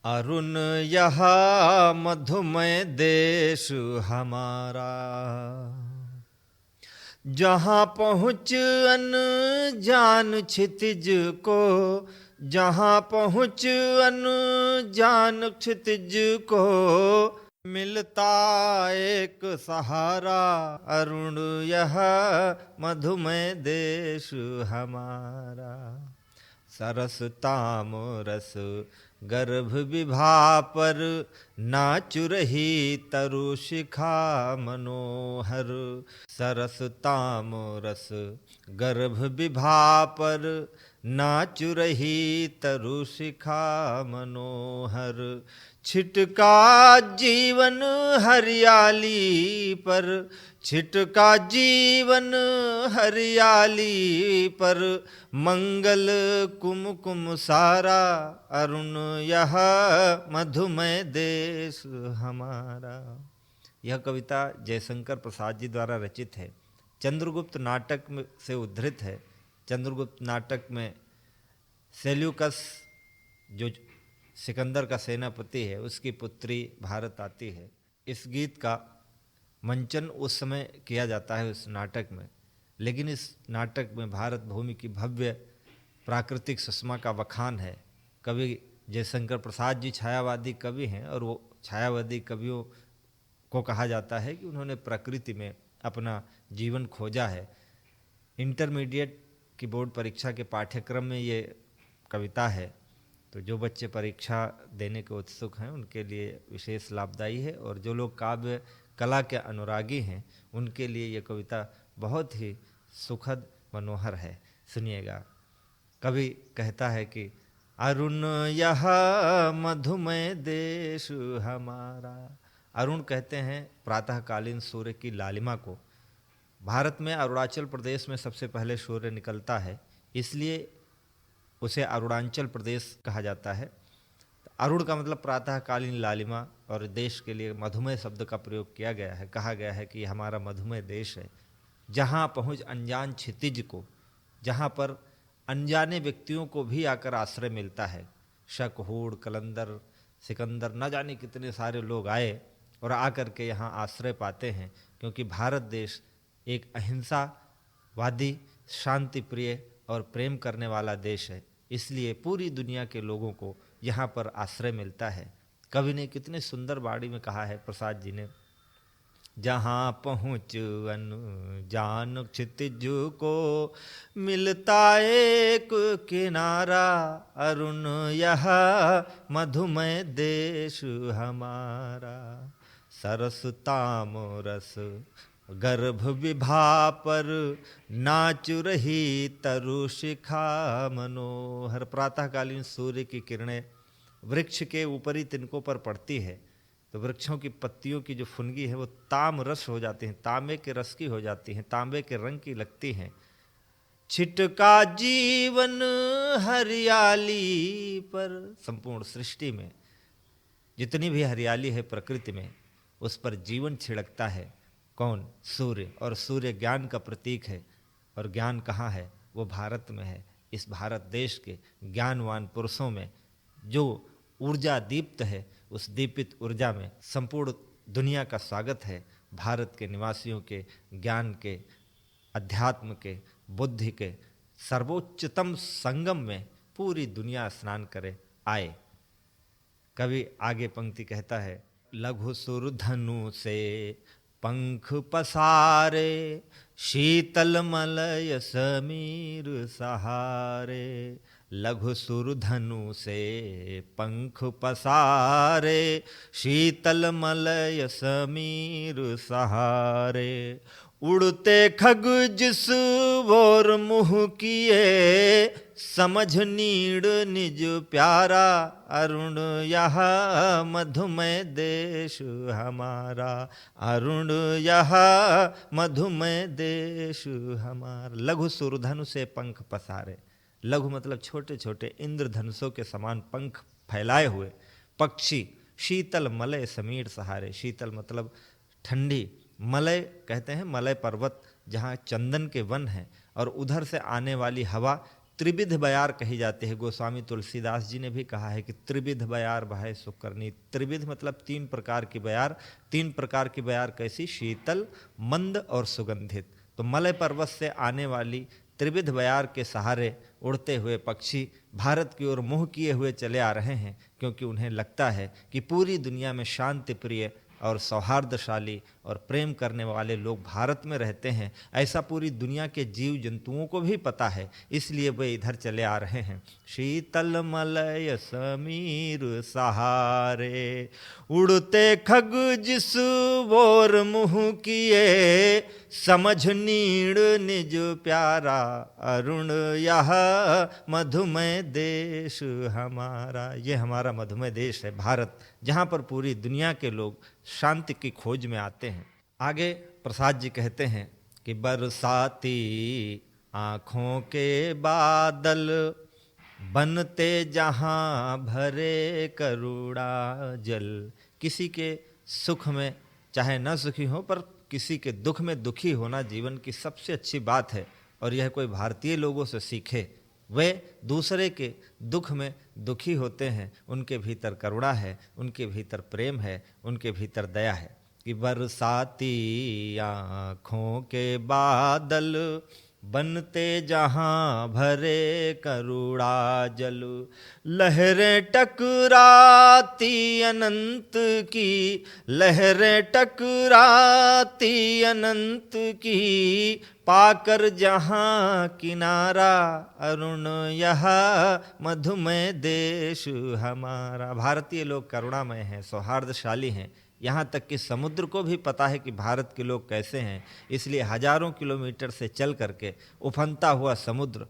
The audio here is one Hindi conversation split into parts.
अरुण यह मधुमय देश हमारा, जहाँ पहुँच अनजान क्षितिज को, जहाँ पहुँच अनजान क्षितिज को मिलता एक सहारा। अरुण यह मधुमय देश हमारा, सरस ताम रस गर्भ विभा पर नाचु रही तरु शिखा मनोहर। सरस ताम रस गर्भ विभा पर नाचु रही तरु शिखा मनोहर। छिटका जीवन हरियाली पर, छिटका जीवन हरियाली पर मंगल कुमकुम सारा। अरुण यह मधुमय देश हमारा। यह कविता जयशंकर प्रसाद जी द्वारा रचित है, चंद्रगुप्त नाटक में से उद्धृत है। चंद्रगुप्त नाटक में सेल्यूकस जो सिकंदर का सेनापति है, उसकी पुत्री भारत आती है। इस गीत का मंचन उस समय किया जाता है उस नाटक में, लेकिन इस नाटक में भारत भूमि की भव्य प्राकृतिक सुषमा का बखान है। कवि जयशंकर प्रसाद जी छायावादी कवि हैं, और वो छायावादी कवियों को कहा जाता है कि उन्होंने प्रकृति में अपना जीवन खोजा है। इंटरमीडिएट की बोर्ड परीक्षा के पाठ्यक्रम में ये कविता है, तो जो बच्चे परीक्षा देने के उत्सुक हैं उनके लिए विशेष लाभदायी है, और जो लोग काव्य कला के अनुरागी हैं उनके लिए ये कविता बहुत ही सुखद मनोहर है। सुनिएगा। कवि कहता है कि अरुण यह मधुमय देश हमारा। अरुण कहते हैं प्रातःकालीन सूर्य की लालिमा को। भारत में अरुणाचल प्रदेश में सबसे पहले सूर्य निकलता है, इसलिए उसे अरुणाचल प्रदेश कहा जाता है। अरुण का मतलब प्रातःकालीन लालिमा, और देश के लिए मधुमेह शब्द का प्रयोग किया गया है। कहा गया है कि यह हमारा मधुमेह देश है, जहाँ पहुँच अनजान क्षितिज को, जहाँ पर अनजाने व्यक्तियों को भी आकर आश्रय मिलता है। शक, हूड़, कलंदर, सिकंदर, न जाने कितने सारे लोग आए और आकर के यहाँ आश्रय पाते हैं, क्योंकि भारत देश एक अहिंसावादी, शांति प्रिय और प्रेम करने वाला देश है। इसलिए पूरी दुनिया के लोगों को यहाँ पर आश्रय मिलता है। कवि ने कितने सुंदर वाणी में कहा है प्रसाद जी ने, जहाँ पहुँच अनजान क्षितिज को मिलता एक किनारा। अरुण यह मधुमय देश हमारा, सरस ताम रस गर्भ विभा पर नाचु रही तरु शिखा मनोहर। प्रातःकालीन सूर्य की किरणें वृक्ष के ऊपरी तिनकों पर पड़ती है, तो वृक्षों की पत्तियों की जो फुनगी है वो ताम रस हो जाती हैं, तांबे के रस की हो जाती हैं, तांबे के रंग की लगती हैं। छिटका जीवन हरियाली पर, संपूर्ण सृष्टि में जितनी भी हरियाली है प्रकृति में, उस पर जीवन छिड़कता है। कौन? सूर्य। और सूर्य ज्ञान का प्रतीक है, और ज्ञान कहाँ है? वो भारत में है। इस भारत देश के ज्ञानवान पुरुषों में जो ऊर्जा दीप्त है, उस दीपित ऊर्जा में संपूर्ण दुनिया का स्वागत है। भारत के निवासियों के ज्ञान के, अध्यात्म के, बुद्धि के सर्वोच्चतम संगम में पूरी दुनिया स्नान करे आए। कवि आगे पंक्ति कहता है, लघु सुर धनु से पंख पसारे, शीतल मलय समीर सहारे। लघु सुर धनु से पंख पसारे, शीतल मलय समीर सहारे। उड़ते खग जिस ओर मुँह किए, समझ नीड़ निज प्यारा। अरुण यह मधुमय देश हमारा, अरुण यह मधुमय देश हमारा। लघु सुरधनु से पंख पसारे। लघु मतलब छोटे छोटे इंद्रधनुषों के समान पंख फैलाए हुए पक्षी, शीतल मलय समीर सहारे। शीतल मतलब ठंडी, मलय कहते हैं मलय पर्वत, जहाँ चंदन के वन हैं, और उधर से आने वाली हवा त्रिविध बयार कही जाती है। गोस्वामी तुलसीदास जी ने भी कहा है कि त्रिविध बयार बहाय सुख करनी। त्रिविध मतलब तीन प्रकार की बयार। तीन प्रकार की बयार कैसी? शीतल, मंद और सुगंधित। तो मलय पर्वत से आने वाली त्रिविध बयार के सहारे उड़ते हुए पक्षी भारत की ओर मुंह किए हुए चले आ रहे हैं, क्योंकि उन्हें लगता है कि पूरी दुनिया में शांति प्रिय और सौहार्दशाली और प्रेम करने वाले लोग भारत में रहते हैं। ऐसा पूरी दुनिया के जीव जंतुओं को भी पता है, इसलिए वे इधर चले आ रहे हैं। शीतल मलय समीर सहारे, उड़ते खग जिस बोर मुँह किए, समझ नीड़ निज प्यारा, अरुण यह मधुमय देश हमारा। ये हमारा मधुमय देश है भारत, जहाँ पर पूरी दुनिया के लोग शांति की खोज में आते हैं। आगे प्रसाद जी कहते हैं कि बरसाती आँखों के बादल, बनते जहाँ भरे करुणा जल। किसी के सुख में चाहे न सुखी हो, पर किसी के दुख में दुखी होना जीवन की सबसे अच्छी बात है, और यह कोई भारतीय लोगों से सीखे। वे दूसरे के दुख में दुखी होते हैं, उनके भीतर करुणा है, उनके भीतर प्रेम है, उनके भीतर दया है। कि बरसाती आँखों के बादल, बनते जहाँ भरे करुणा जल। लहरें टकराती अनंत की, लहरें टकराती अनंत की, पाकर जहाँ किनारा, अरुण यह मधुमय देश हमारा। भारतीय लोग करुणामय हैं, सौहार्दशाली हैं। यहाँ तक कि समुद्र को भी पता है कि भारत के लोग कैसे हैं, इसलिए हजारों किलोमीटर से चल करके उफनता हुआ समुद्र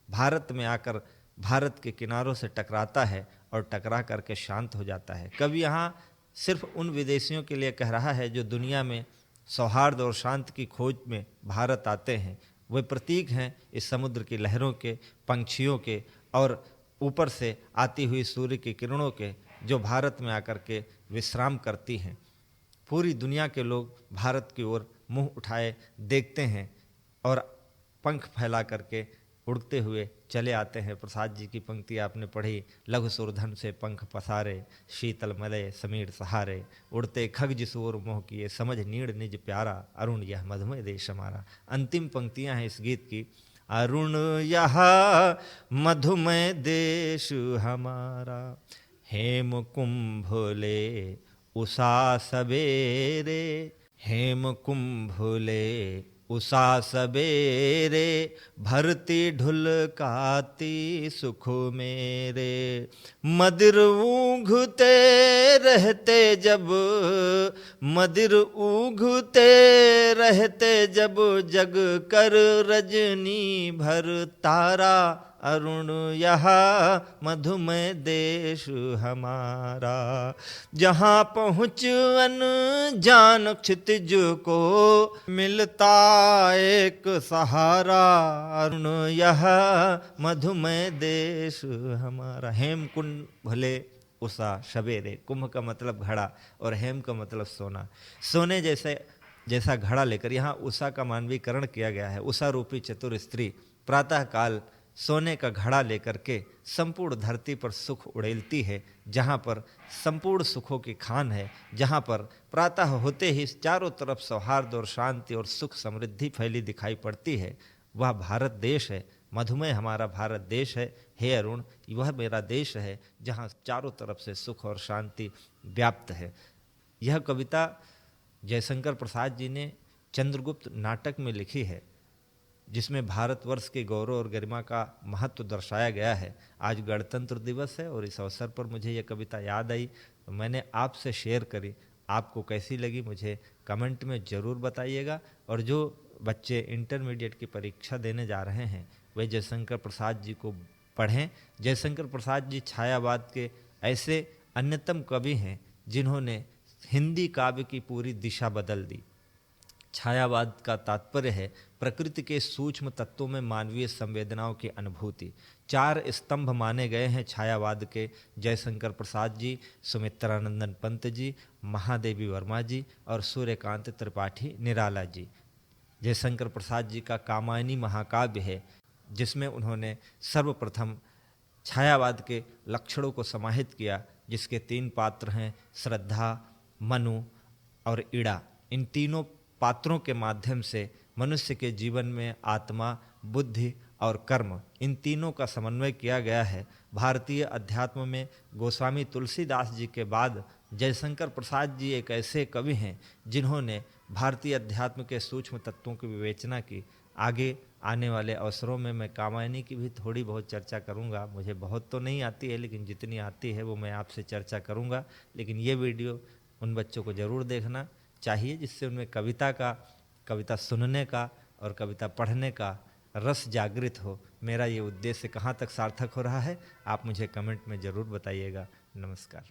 भारत में आकर भारत के किनारों से टकराता है और टकरा करके शांत हो जाता है। कभी यहाँ सिर्फ उन विदेशियों के लिए कह रहा है जो दुनिया में सौहार्द और शांति की खोज में भारत आते हैं। वे प्रतीक हैं इस समुद्र की लहरों के, पंछियों के और ऊपर से आती हुई सूर्य की किरणों के, जो भारत में आकर के विश्राम करती हैं। पूरी दुनिया के लोग भारत की ओर मुंह उठाए देखते हैं और पंख फैला करके उड़ते हुए चले आते हैं। प्रसाद जी की पंक्ति आपने पढ़ी, लघु सुरधन से पंख पसारे, शीतल मलय समीर सहारे, उड़ते खग जिस ओर मोह किए, समझ नीड़ निज प्यारा, अरुण यह मधुमय देश हमारा। अंतिम पंक्तियां हैं इस गीत की, अरुण यह मधुमय देश हमारा। हेम कुंभले उषा सवेरे, हेम कुंभले उषा सवेरे, भरती ढुलकाती सुख मेरे। मदिर ऊँघते रहते जब, मदिर ऊँघते रहते जब, जग कर रजनी भर तारा, अरुण यह मधुमय देश हमारा। जहाँ पहुँच अनजान क्षितिज को, मिलता एक सहारा, अरुण यह मधुमय देश हमारा। हेम कुंड भले उषा सवेरे, कुंभ का मतलब घड़ा और हेम का मतलब सोना। सोने जैसा घड़ा लेकर, यहाँ उषा का मानवीकरण किया गया है। उषा रूपी चतुर स्त्री प्रातः काल सोने का घड़ा लेकर के संपूर्ण धरती पर सुख उड़ेलती है, जहाँ पर संपूर्ण सुखों की खान है, जहाँ पर प्रातः होते ही चारों तरफ सौहार्द और शांति और सुख समृद्धि फैली दिखाई पड़ती है। वह भारत देश है, मधुमय हमारा भारत देश है। हे अरुण, वह मेरा देश है जहाँ चारों तरफ से सुख और शांति व्याप्त है। यह कविता जयशंकर प्रसाद जी ने चंद्रगुप्त नाटक में लिखी है, जिसमें भारतवर्ष के गौरव और गरिमा का महत्व दर्शाया गया है। आज गणतंत्र दिवस है और इस अवसर पर मुझे यह कविता याद आई, तो मैंने आपसे शेयर करी। आपको कैसी लगी मुझे कमेंट में ज़रूर बताइएगा। और जो बच्चे इंटरमीडिएट की परीक्षा देने जा रहे हैं वे जयशंकर प्रसाद जी को पढ़ें। जयशंकर प्रसाद जी छायावाद के ऐसे अन्यतम कवि हैं जिन्होंने हिंदी काव्य की पूरी दिशा बदल दी। छायावाद का तात्पर्य है प्रकृति के सूक्ष्म तत्वों में मानवीय संवेदनाओं की अनुभूति। 4 स्तंभ माने गए हैं छायावाद के, जयशंकर प्रसाद जी, सुमित्रानंदन पंत जी, महादेवी वर्मा जी और सूर्यकांत त्रिपाठी निराला जी। जयशंकर प्रसाद जी का कामायनी महाकाव्य है, जिसमें उन्होंने सर्वप्रथम छायावाद के लक्षणों को समाहित किया, जिसके 3 पात्र हैं, श्रद्धा, मनु और ईड़ा। इन तीनों पात्रों के माध्यम से मनुष्य के जीवन में आत्मा, बुद्धि और कर्म, इन तीनों का समन्वय किया गया है। भारतीय अध्यात्म में गोस्वामी तुलसीदास जी के बाद जयशंकर प्रसाद जी एक ऐसे कवि हैं जिन्होंने भारतीय अध्यात्म के सूक्ष्म तत्वों की विवेचना की। आगे आने वाले अवसरों में मैं कामायनी की भी थोड़ी बहुत चर्चा करूंगा। मुझे बहुत तो नहीं आती है, लेकिन जितनी आती है वो मैं आपसे चर्चा करूंगा। लेकिन ये वीडियो उन बच्चों को ज़रूर देखना चाहिए जिससे उनमें कविता सुनने का और कविता पढ़ने का रस जागृत हो। मेरा ये उद्देश्य कहाँ तक सार्थक हो रहा है, आप मुझे कमेंट में ज़रूर बताइएगा। नमस्कार।